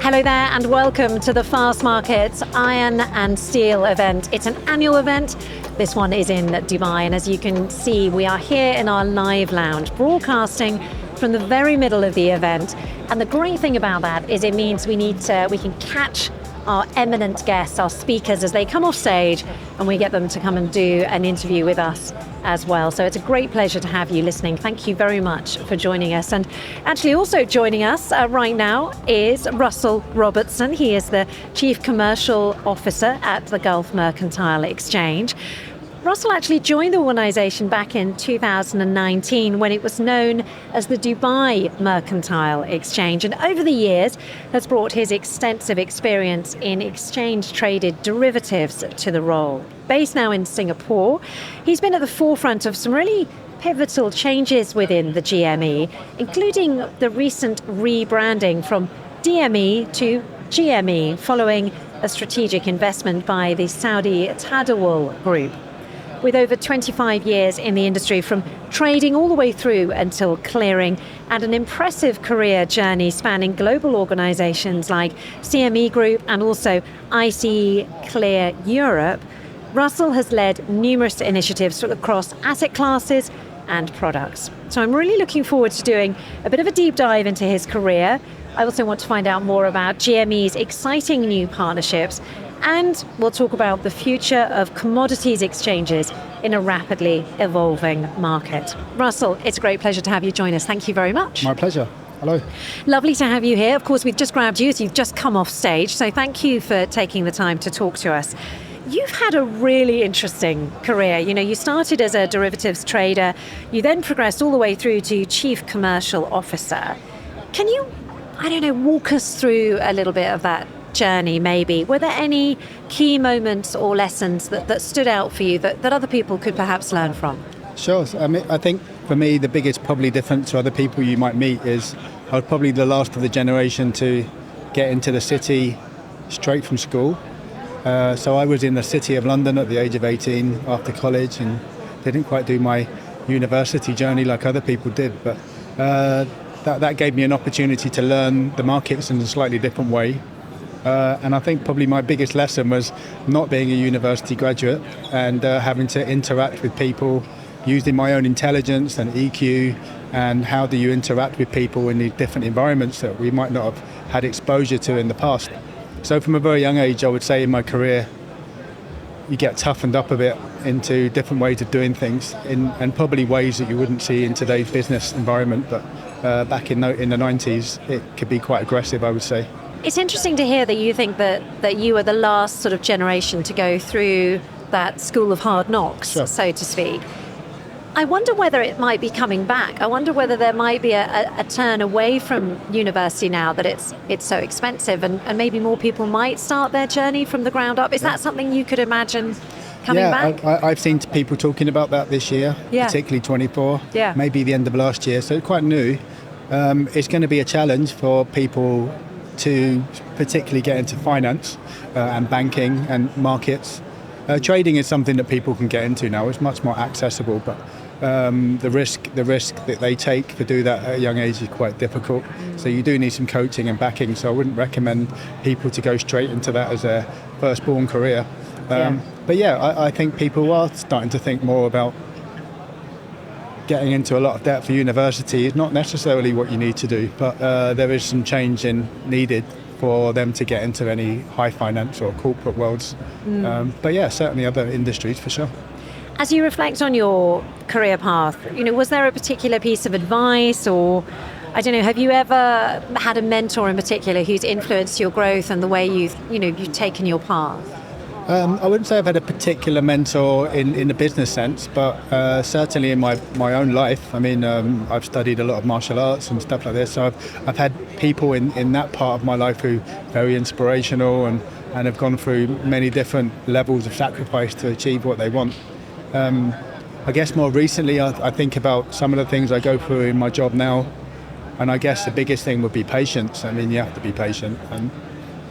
Hello there and welcome to the Fastmarkets Iron and Steel event. It's an annual event. This one is in Dubai, and as you can see, we are here in our live lounge, broadcasting from the very middle of the event. And the great thing about that is it means we can catch our eminent guests, our speakers, as they come off stage, and we get them to come and do an interview with us as well. So it's a great pleasure to have you listening. Thank you very much for joining us. And actually also joining us right now is Russell Robertson. He is the Chief Commercial Officer at the Gulf Mercantile Exchange. Russell actually joined the organisation back in 2019 when it was known as the Dubai Mercantile Exchange, and over the years has brought his extensive experience in exchange-traded derivatives to the role. Based now in Singapore, he's been at the forefront of some really pivotal changes within the GME, including the recent rebranding from DME to GME following a strategic investment by the Saudi Tadawul Group. With over 25 years in the industry, from trading all the way through until clearing, and an impressive career journey spanning global organisations like CME Group and also ICE Clear Europe, Russell has led numerous initiatives across asset classes and products. So I'm really looking forward to doing a bit of a deep dive into his career. I also want to find out more about GME's exciting new partnerships, and we'll talk about the future of commodities exchanges in a rapidly evolving market. Russell, it's a great pleasure to have you join us. Thank you very much. My pleasure. Hello. Lovely to have you here. Of course, we've just grabbed you, so you've just come off stage, so thank you for taking the time to talk to us. You've had a really interesting career. You know, you started as a derivatives trader, you then progressed all the way through to Chief Commercial Officer. Can you, walk us through a little bit of that journey maybe? Were there any key moments or lessons that stood out for you that other people could perhaps learn from? Sure. I think for me the biggest probably difference to other people you might meet is I was probably the last of the generation to get into the city straight from school. So I was in the city of London at the age of 18 after college and didn't quite do my university journey like other people did, but that gave me an opportunity to learn the markets in a slightly different way. And I think probably my biggest lesson was not being a university graduate and having to interact with people using my own intelligence and EQ, and how do you interact with people in these different environments that we might not have had exposure to in the past. So from a very young age, I would say in my career, you get toughened up a bit into different ways of doing things, and probably ways that you wouldn't see in today's business environment, but back in the 90s, it could be quite aggressive, I would say. It's interesting to hear that you think that you were the last sort of generation to go through that school of hard knocks, Sure. so to speak. I wonder whether it might be coming back. I wonder whether there might be a turn away from university now that it's so expensive, and maybe more people might start their journey from the ground up. Is that something you could imagine coming back? I've seen people talking about that this year, particularly 24, maybe the end of last year, so quite new. It's going to be a challenge for people to particularly get into finance and banking and markets. Trading is something that people can get into now. It's much more accessible, but the risk that they take to do that at a young age is quite difficult. So you do need some coaching and backing. So I wouldn't recommend people to go straight into that as a firstborn career. But I think people are starting to think more about getting into a lot of debt for university is not necessarily what you need to do, but there is some change needed for them to get into any high finance or corporate worlds. But certainly other industries for sure. As you reflect on your career path, was there a particular piece of advice, or have you ever had a mentor in particular who's influenced your growth and the way you've taken your path? I wouldn't say I've had a particular mentor in the business sense, but certainly in my own life. I mean, I've studied a lot of martial arts and stuff like this, so I've had people in that part of my life who are very inspirational and have gone through many different levels of sacrifice to achieve what they want. I guess more recently, I think about some of the things I go through in my job now, and I guess the biggest thing would be patience. I mean, you have to be patient, and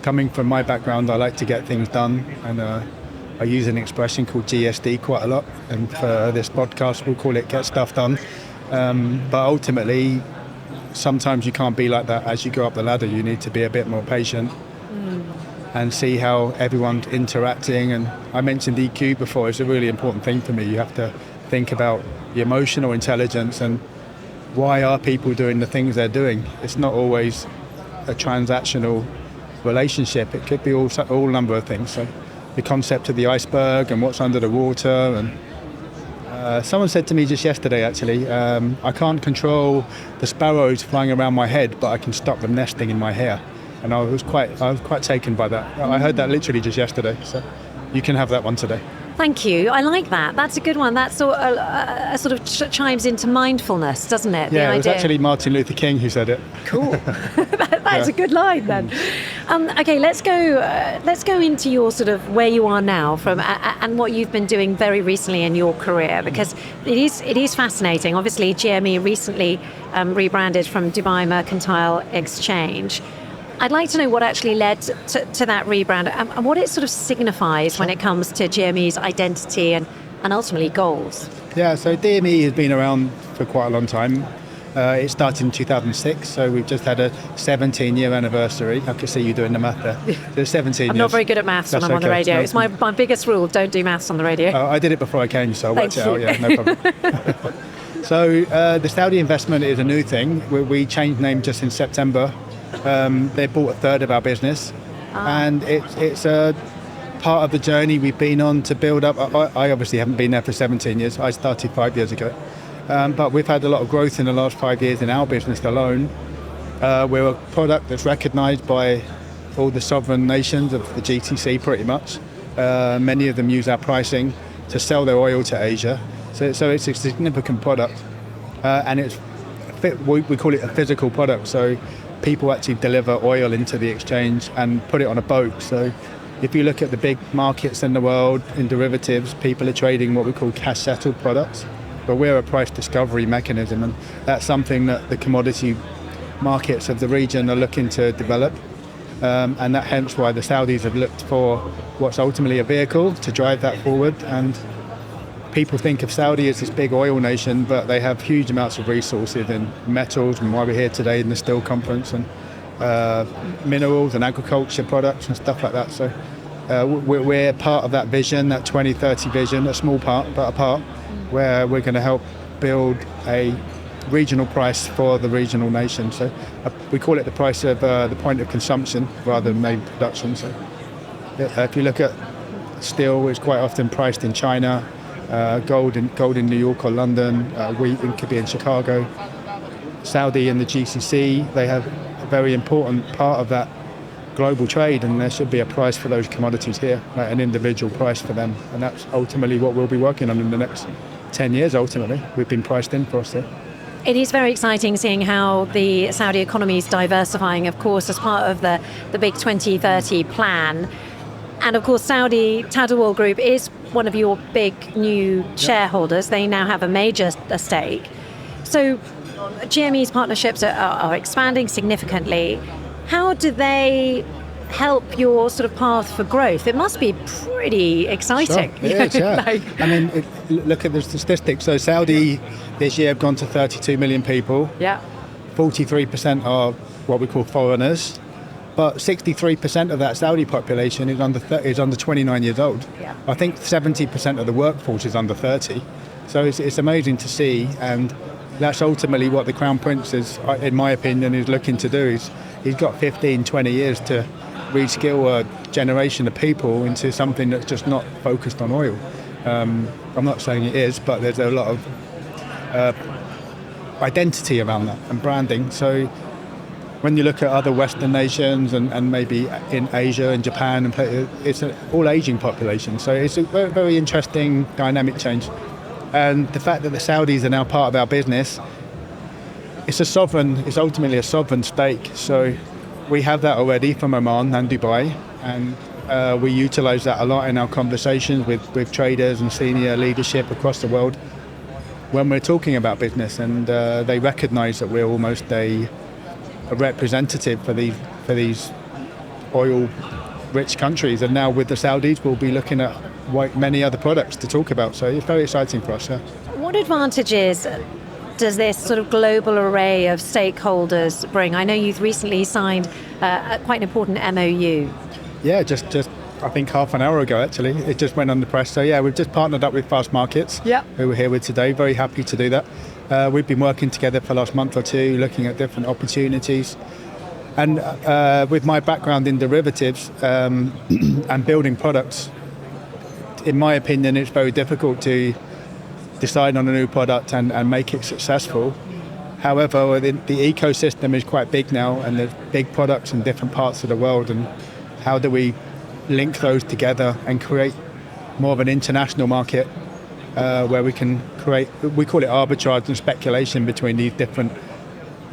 coming from my background, I like to get things done, and I use an expression called GSD quite a lot, and for this podcast we'll call it get stuff done. But ultimately, sometimes you can't be like that as you go up the ladder. You need to be a bit more patient and see how everyone's interacting. And I mentioned EQ before. It's a really important thing for me. You have to think about the emotional intelligence and why are people doing the things they're doing. It's not always a transactional relationship. It could be all number of things. So the concept of the iceberg and what's under the water. And someone said to me just yesterday, actually, I can't control the sparrows flying around my head, but I can stop them nesting in my hair. And I was quite taken by that. I heard that literally just yesterday. So you can have that one today. Thank you. I like that. That's a good one. That sort of chimes into mindfulness, doesn't it? Yeah, it was actually Martin Luther King who said it. Cool. That's a good line then. Okay, let's go into your sort of where you are now and what you've been doing very recently in your career, because it is fascinating. Obviously, GME recently rebranded from Dubai Mercantile Exchange. I'd like to know what actually led to that rebrand and what it sort of signifies when it comes to GME's identity and ultimately goals. Yeah, so DME has been around for quite a long time. It started in 2006, so we've just had a 17-year anniversary. I can see you doing the math there. There's 17 I'm years. not very good at maths when I'm on the radio. No. It's my biggest rule, don't do maths on the radio. I did it before I came, so I worked it out, yeah, no problem. So the Saudi investment is a new thing. We changed name just in September. They bought a third of our business, and it's a part of the journey we've been on to build up. I obviously haven't been there for 17 years. I started 5 years ago, but we've had a lot of growth in the last 5 years in our business alone. We're a product that's recognised by all the sovereign nations of the GCC pretty much. Many of them use our pricing to sell their oil to Asia. So it's a significant product, and we call it a physical product. So people actually deliver oil into the exchange and put it on a boat. So if you look at the big markets in the world in derivatives, people are trading what we call cash settled products, but we're a price discovery mechanism, and that's something that the commodity markets of the region are looking to develop, and that hence why the Saudis have looked for what's ultimately a vehicle to drive that forward. And people think of Saudi as this big oil nation, but they have huge amounts of resources in metals, and why we're here today in the Steel Conference, and minerals and agriculture products and stuff like that. So we're part of that vision, that 2030 vision, a small part, but a part, where we're going to help build a regional price for the regional nation. So we call it the price of the point of consumption rather than main production. So if you look at steel, it's quite often priced in China. Gold in New York or London, wheat could be in Chicago. Saudi and the GCC, they have a very important part of that global trade, and there should be a price for those commodities here, like an individual price for them, and that's ultimately what we'll be working on in the next 10 years. Ultimately, we've been priced in for us here. It is very exciting seeing how the Saudi economy is diversifying, of course, as part of the big 2030 plan. And of course, Saudi Tadawul Group is one of your big new shareholders. They now have a major stake. So GME's partnerships are expanding significantly. How do they help your sort of path for growth? It must be pretty exciting. Sure. It is, yeah. I mean, look at the statistics. So Saudi this year have gone to 32 million people. Yeah. 43% are what we call foreigners. But 63% of that Saudi population is under 29 years old. Yeah. I think 70% of the workforce is under 30. So it's amazing to see, and that's ultimately what the Crown Prince is, in my opinion, is looking to do. He's got 15, 20 years to reskill a generation of people into something that's just not focused on oil. I'm not saying it is, but there's a lot of identity around that and branding. So when you look at other Western nations and maybe in Asia and Japan, it's an all aging population. So it's a very, very interesting dynamic change. And the fact that the Saudis are now part of our business, it's ultimately a sovereign stake. So we have that already from Oman and Dubai, and we utilize that a lot in our conversations with traders and senior leadership across the world when we're talking about business, and they recognize that we're almost a representative for these oil-rich countries, and now with the Saudis, we'll be looking at many other products to talk about. So it's very exciting for us. Yeah. What advantages does this sort of global array of stakeholders bring? I know you've recently signed quite an important MOU. Yeah, just I think half an hour ago actually. It just went on the press. So yeah, we've just partnered up with Fastmarkets, who we're here with today. Very happy to do that. We've been working together for the last month or two, looking at different opportunities. And with my background in derivatives and building products, in my opinion, it's very difficult to decide on a new product and make it successful. However, the ecosystem is quite big now, and there's big products in different parts of the world, and how do we link those together and create more of an international market where we can create, we call it arbitrage and speculation between these different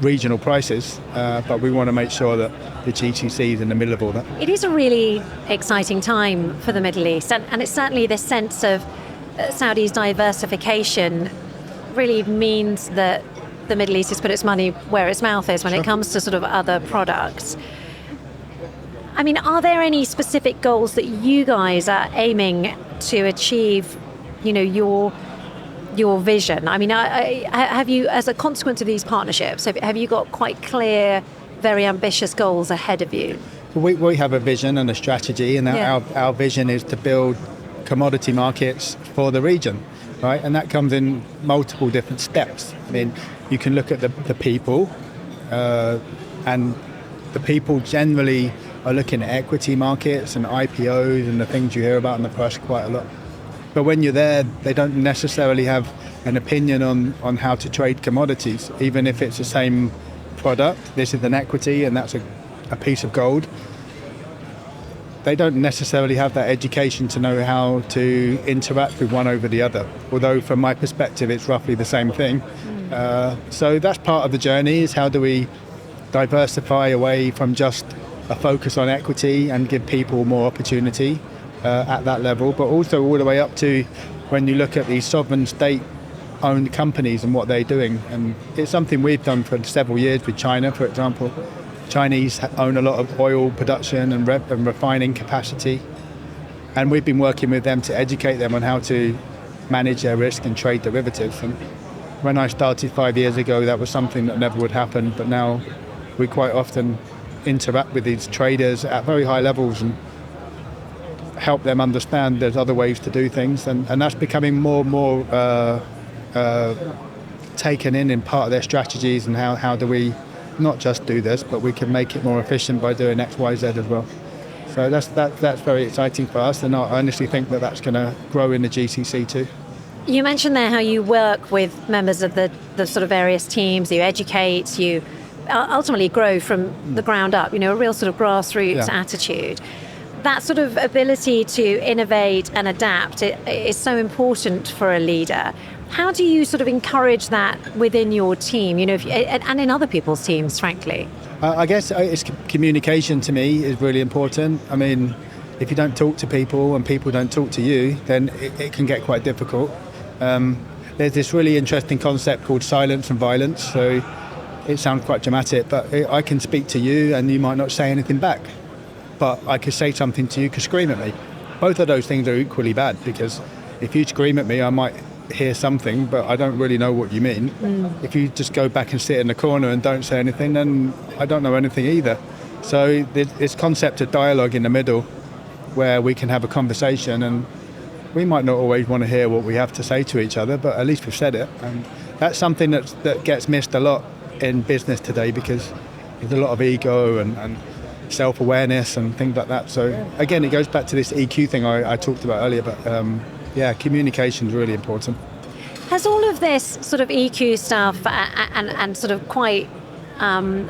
regional prices, but we want to make sure that the GCC is in the middle of all that. It is a really exciting time for the Middle East, and it's certainly this sense of Saudi's diversification really means that the Middle East has put its money where its mouth is when it comes to sort of other products. I mean, are there any specific goals that you guys are aiming to achieve, you know, your vision? I mean, have you, as a consequence of these partnerships, have you got quite clear, very ambitious goals ahead of you? We have a vision and a strategy, and our vision is to build commodity markets for the region, right? And that comes in multiple different steps. I mean, you can look at the people, and the people generally are looking at equity markets and IPOs and the things you hear about in the press quite a lot. But when you're there, they don't necessarily have an opinion on how to trade commodities, even if it's the same product. This is an equity and that's a piece of gold. They don't necessarily have that education to know how to interact with one over the other, although from my perspective it's roughly the same thing. So that's part of the journey, is how do we diversify away from just a focus on equity and give people more opportunity at that level, but also all the way up to when you look at these sovereign state-owned companies and what they're doing. And it's something we've done for several years with China, for example. Chinese own a lot of oil production and refining capacity, and we've been working with them to educate them on how to manage their risk and trade derivatives. And when I started 5 years ago, that was something that never would happen, but now we quite often interact with these traders at very high levels and help them understand there's other ways to do things, and that's becoming more and more taken in part of their strategies, and how do we not just do this, but we can make it more efficient by doing X, Y, Z as well. So that's very exciting for us, and I honestly think that that's going to grow in the GCC too. You mentioned there how you work with members of the sort of various teams, you educate, you ultimately grow from the ground up, you know, a real sort of grassroots attitude. That sort of ability to innovate and adapt is so important for a leader. How do you sort of encourage that within your team, you know, and in other people's teams, frankly? I guess it's communication to me is really important. I mean, if you don't talk to people and people don't talk to you, then it can get quite difficult. There's this really interesting concept called silence and violence. So it sounds quite dramatic, but I can speak to you and you might not say anything back. But I could say something to you, could scream at me. Both of those things are equally bad, because if you scream at me, I might hear something, but I don't really know what you mean. If you just go back and sit in the corner and don't say anything, then I don't know anything either. So this concept of dialogue in the middle, where we can have a conversation, and we might not always want to hear what we have to say to each other, but at least we've said it. And that's something that gets missed a lot in business today, because there's a lot of ego and self-awareness and things like that. So again, it goes back to this EQ thing I talked about earlier, but communication is really important. Has all of this sort of EQ stuff and sort of quite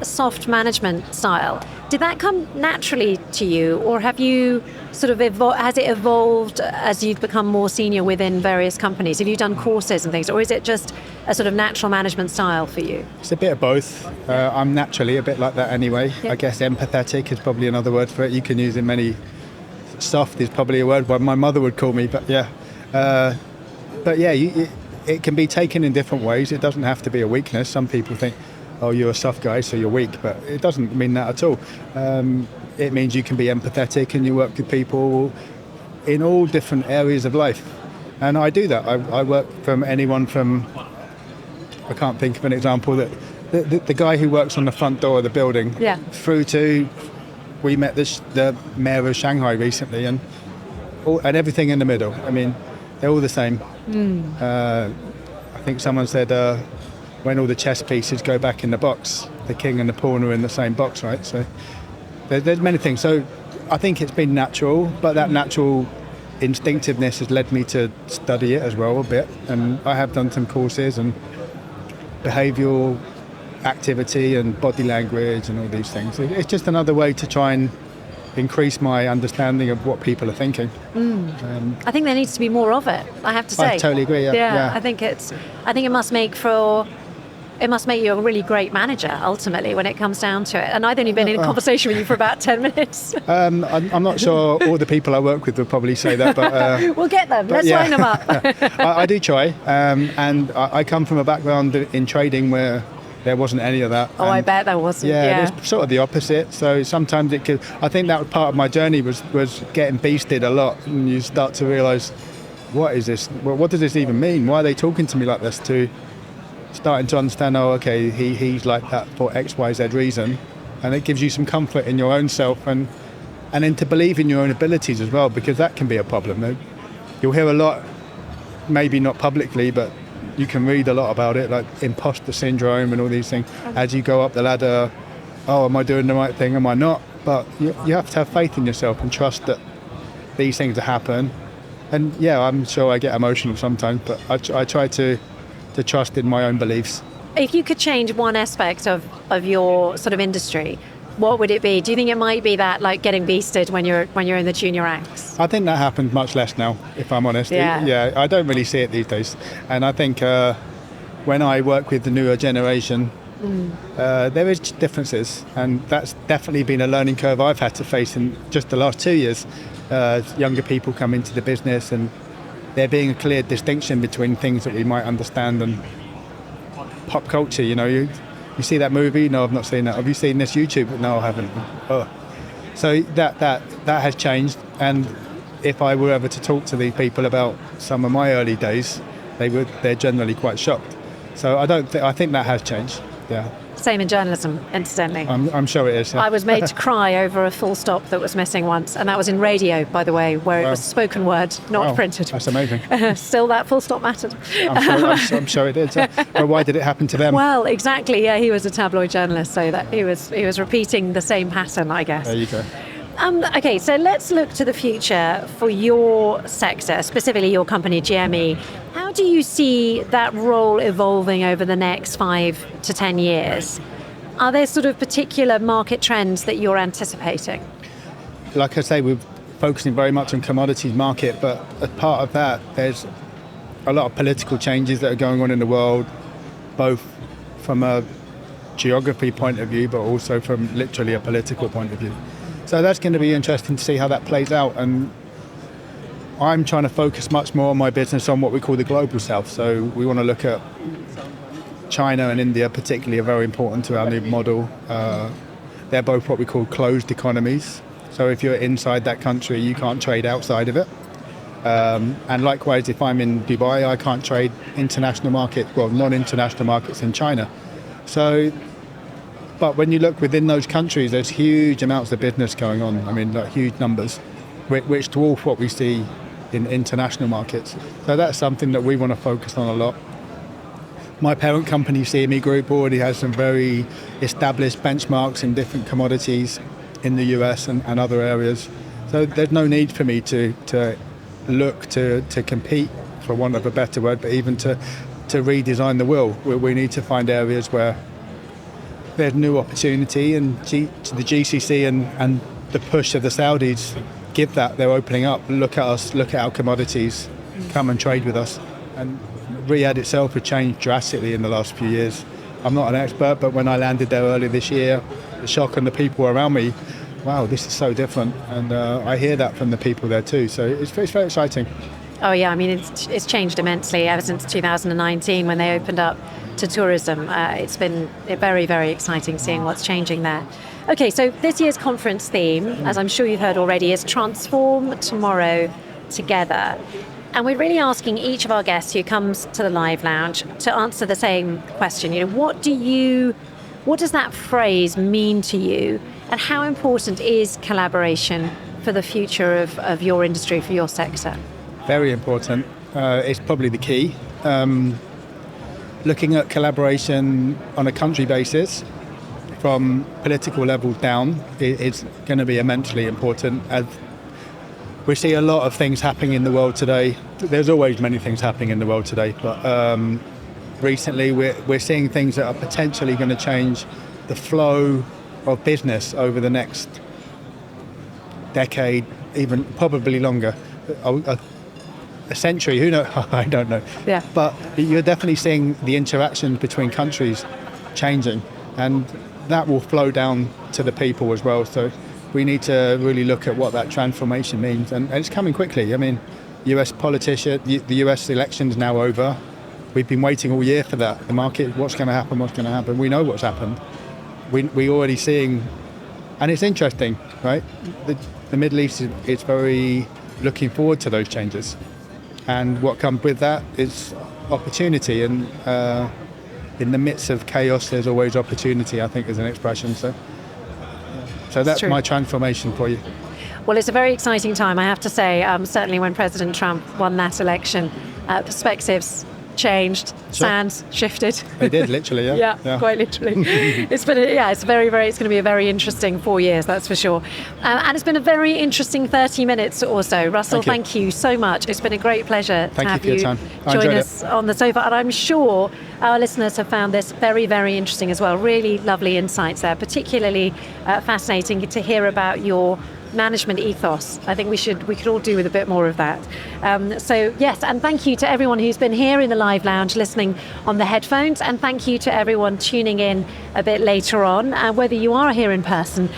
soft management style, did that come naturally to you, or have you sort of has it evolved as you've become more senior within various companies? Have you done courses and things, or is it just a sort of natural management style for you? It's a bit of both. I'm naturally a bit like that anyway. I guess empathetic is probably another word for it. You can use in many. Soft is probably a word my mother would call me, but it can be taken in different ways. It doesn't have to be a weakness. Some people think, oh, you're a soft guy, so you're weak, but it doesn't mean that at all. It means you can be empathetic and you work with people in all different areas of life. And I do that. I work from anyone from I can't think of an example that the guy who works on the front door of the building, through to we met the mayor of Shanghai recently, and everything in the middle. I mean, they're all the same. I think someone said when all the chess pieces go back in the box, the king and the pawn are in the same box, right? So there's many things. So I think it's been natural, but that natural instinctiveness has led me to study it as well a bit. And I have done some courses and behavioural activity and body language and all these things. It's just another way to try and increase my understanding of what people are thinking. I think there needs to be more of it, I have to say. I totally agree, yeah. I think it must make you a really great manager ultimately when it comes down to it. And I've only been in a conversation with you for about 10 minutes. I'm not sure all the people I work with will probably say that, but we'll get them. Let's line them up. I do try, and I come from a background in trading where there wasn't any of that. Oh, I bet there wasn't. Yeah, it's sort of the opposite. So sometimes it could. I think that was part of my journey was getting beasted a lot, and you start to realise, what is this? Well, what does this even mean? Why are they talking to me like this? To starting to understand, oh, okay, he's like that for X, Y, Z reason, and it gives you some comfort in your own self, and then to believe in your own abilities as well, because that can be a problem. You'll hear a lot, maybe not publicly, but you can read a lot about it, like imposter syndrome and all these things. As you go up the ladder, oh, am I doing the right thing? Am I not? But you have to have faith in yourself and trust that these things will happen. And yeah, I'm sure I get emotional sometimes, but I try to trust in my own beliefs. If you could change one aspect of your sort of industry, what would it be? Do you think it might be that, like, getting beasted when you're in the junior ranks? I think that happens much less now, if I'm honest. Yeah, I don't really see it these days. And I think when I work with the newer generation, there is differences, and that's definitely been a learning curve I've had to face in just the last 2 years. Younger people come into the business, and there being a clear distinction between things that we might understand and pop culture. You see that movie? No, I've not seen that. Have you seen this YouTube? No, I haven't. Oh. So that has changed. And if I were ever to talk to these people about some of my early days, they're generally quite shocked. So I think that has changed. Yeah. Same in journalism, incidentally. I'm sure it is. Yeah. I was made to cry over a full stop that was missing once, and that was in radio, by the way, where it was spoken word, not printed. That's amazing. Still, that full stop mattered. I'm sure it did. Well, why did it happen to them? Well, exactly. Yeah, he was a tabloid journalist, so that he was repeating the same pattern, I guess. There you go. Okay, so let's look to the future for your sector, specifically your company, GME. How do you see that role evolving over the next 5 to 10 years? Are there sort of particular market trends that you're anticipating? Like I say, we're focusing very much on commodities market, but as part of that, there's a lot of political changes that are going on in the world, both from a geography point of view, but also from literally a political point of view. So that's going to be interesting to see how that plays out. And I'm trying to focus much more on my business on what we call the global south. So we want to look at China and India particularly are very important to our new model. They're both what we call closed economies. So if you're inside that country, you can't trade outside of it. And likewise, if I'm in Dubai, I can't trade non-international markets in China. But when you look within those countries, there's huge amounts of business going on. I mean, like huge numbers, which dwarf what we see in international markets. So that's something that we want to focus on a lot. My parent company, CME Group, already has some very established benchmarks in different commodities in the US and other areas. So there's no need for me to look to compete, for want of a better word, but even to redesign the wheel. We need to find areas where there's new opportunity, and the GCC and the push of the Saudis give that. They're opening up. Look at us, look at our commodities, come and trade with us. And Riyadh itself has changed drastically in the last few years. I'm not an expert, but when I landed there earlier this year, the shock on the people around me, wow, this is so different. And I hear that from the people there too. So it's very exciting. Oh yeah, I mean, it's changed immensely ever since 2019 when they opened up to tourism. It's been very, very exciting seeing what's changing there. Okay, so this year's conference theme, as I'm sure you've heard already, is Transform Tomorrow Together. And we're really asking each of our guests who comes to the Live Lounge to answer the same question. What does that phrase mean to you? And how important is collaboration for the future of your industry, for your sector? Very important. It's probably the key. Looking at collaboration on a country basis, from political level down, it's going to be immensely important. As we see a lot of things happening in the world today. There's always many things happening in the world today, but recently we're seeing things that are potentially going to change the flow of business over the next decade, even probably longer. A century, who knows? I don't know. Yeah. But you're definitely seeing the interactions between countries changing, and that will flow down to the people as well. So we need to really look at what that transformation means, and it's coming quickly. I mean, US politician, the US election's now over. We've been waiting all year for that. The market, what's going to happen? We know what's happened. We're already seeing, and it's interesting, right? The Middle East is very looking forward to those changes. And what comes with that is opportunity, and in the midst of chaos there's always opportunity, I think is an expression. So that's my transformation for you. Well, it's a very exciting time, I have to say. Certainly when President Trump won that election, perspectives changed, sands shifted. They did, literally, yeah. Yeah, quite literally. It's going to be a very interesting 4 years, that's for sure. And it's been a very interesting 30 minutes or so. Russell, thank you so much. It's been a great pleasure to have you join us on the sofa. And I'm sure our listeners have found this very, very interesting as well. Really lovely insights there, particularly fascinating to hear about your management ethos. I think we could all do with a bit more of that. So yes, and thank you to everyone who's been here in the Live Lounge listening on the headphones, and thank you to everyone tuning in a bit later on, whether you are here in person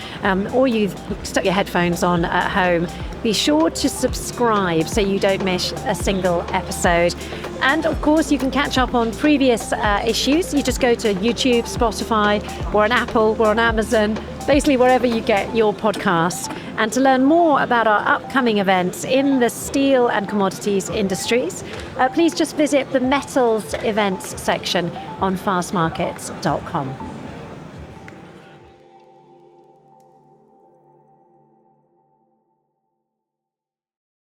or you've stuck your headphones on at home. Be sure to subscribe so you don't miss a single episode. And of course, you can catch up on previous issues. You just go to YouTube, Spotify, we're on Apple, we're on Amazon, basically wherever you get your podcasts. And to learn more about our upcoming events in the steel and commodities industries, please just visit the metals events section on fastmarkets.com.